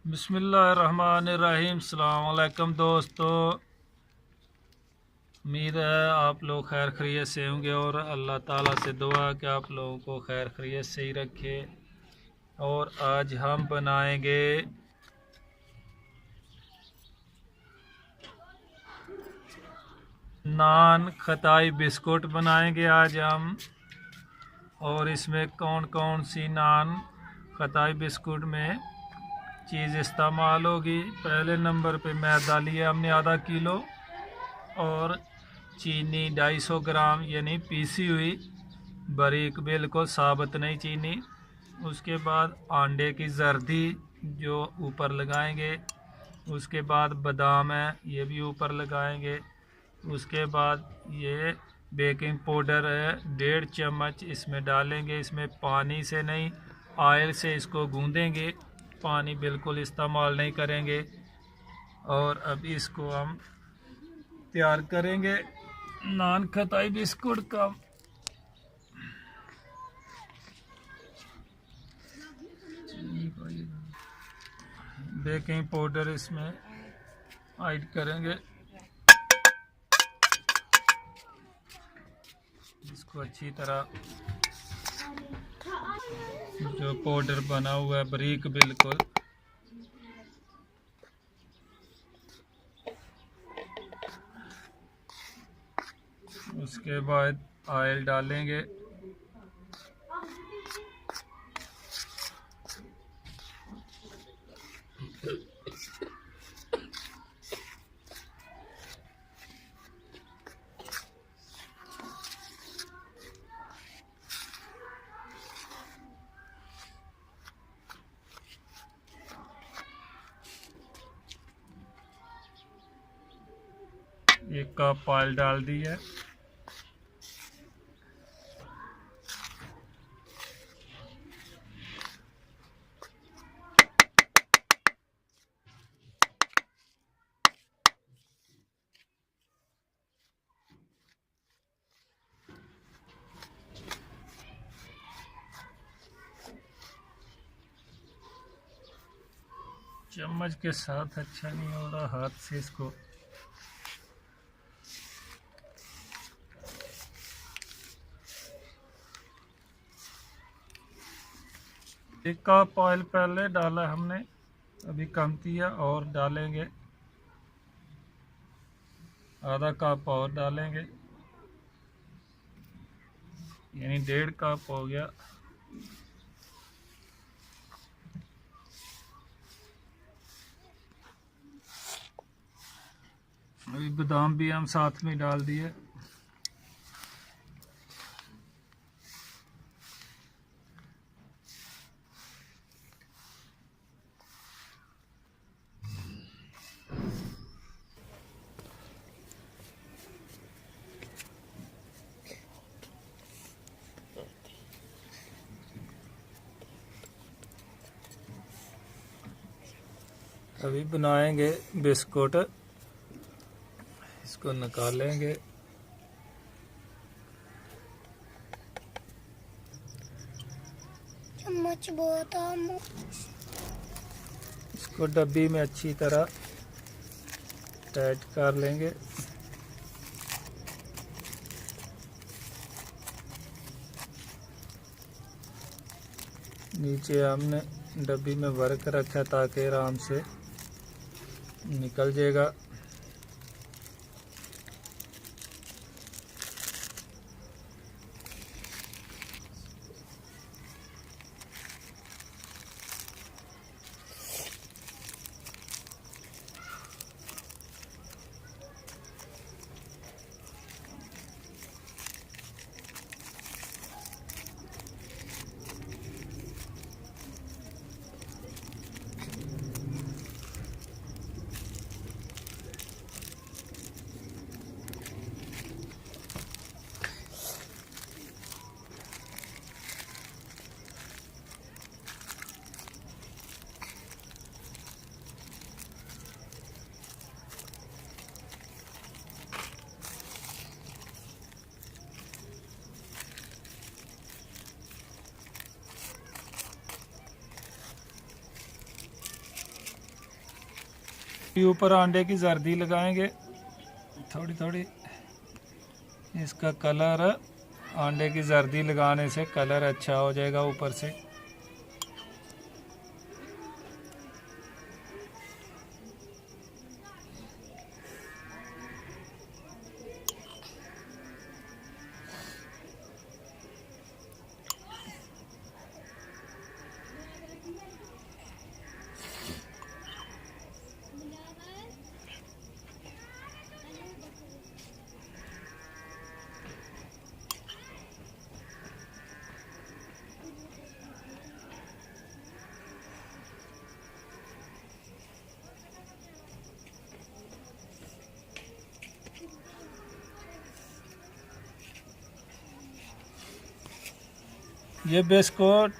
बिस्मिल्लाहिर्रहमानिर्रहीम। अस्सलाम वालेकुम दोस्तों, उम्मीद है आप लोग खैर खैरियत से होंगे और अल्लाह ताला से दुआ कि आप लोगों को खैर खैरियत से ही रखे। और आज हम बनाएंगे नान खताई बिस्कुट बनाएंगे आज हम। और इसमें कौन कौन सी नान खताई बिस्कुट में चीज़ इस्तेमाल होगी। पहले नंबर पे मैदा लिया हमने आधा किलो और चीनी 250 ग्राम, यानी पीसी हुई बारीक, बिल्कुल साबुत नहीं चीनी। उसके बाद अंडे की जर्दी जो ऊपर लगाएंगे। उसके बाद बादाम है, ये भी ऊपर लगाएंगे। उसके बाद ये बेकिंग पाउडर है, 1.5 चम्मच इसमें डालेंगे। इसमें पानी से नहीं, ऑयल से इसको गूंदेंगे, पानी बिल्कुल इस्तेमाल नहीं करेंगे। और अब इसको हम तैयार करेंगे नान खताई बिस्कुट का। बेकिंग पाउडर इसमें ऐड करेंगे। इसको अच्छी तरह, जो पाउडर बना हुआ है बारीक बिल्कुल, उसके बाद ऑयल डालेंगे। एक कप ऑयल डाल दिया। चम्मच के साथ अच्छा नहीं हो रहा, हाथ से इसको एक कप ऑयल पहले डाला हमने, अभी कम किया और डालेंगे आधा कप और डालेंगे, यानी 1.5 कप हो गया। अभी बादाम भी हम साथ में डाल दिए। अभी बनाएंगे बिस्कुट, इसको निकालेंगे। चम्मच बहुत इसको डब्बी में अच्छी तरह टाइट कर लेंगे। नीचे हमने डब्बी में भर कर रखा ताकि आराम से निकल जाएगा। ऊपर अंडे की जर्दी लगाएंगे थोड़ी थोड़ी। इसका कलर, अंडे की जर्दी लगाने से कलर अच्छा हो जाएगा ऊपर से। ये बिस्कुट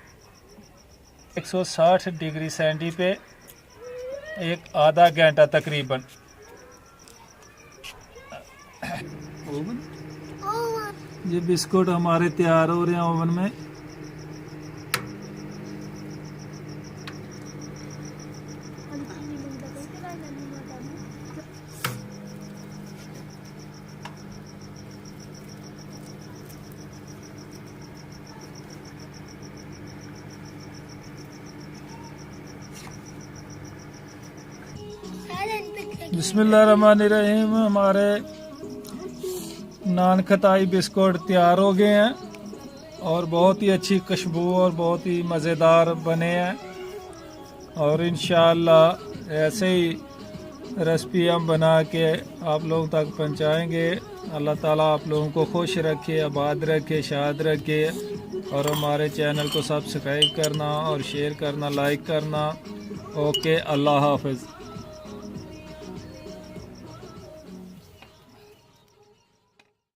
160 डिग्री सेंटी पे एक आधा घंटा तकरीबन ये बिस्कुट हमारे तैयार हो रहे हैं ओवन में। बिस्मिल्लाहिर्रहमानिर्रहीम। हमारे नान खताई बिस्कुट तैयार हो गए हैं और बहुत ही अच्छी खुशबू और बहुत ही मज़ेदार बने हैं। और इंशाअल्लाह ऐसे ही रेसिपी हम बना के आप लोगों तक पहुंचाएंगे। अल्लाह ताला आप लोगों को खुश रखे, आबाद रखे, शाद रखे। और हमारे चैनल को सब्सक्राइब करना और शेयर करना, लाइक करना। ओके, अल्लाह हाफ़िज़।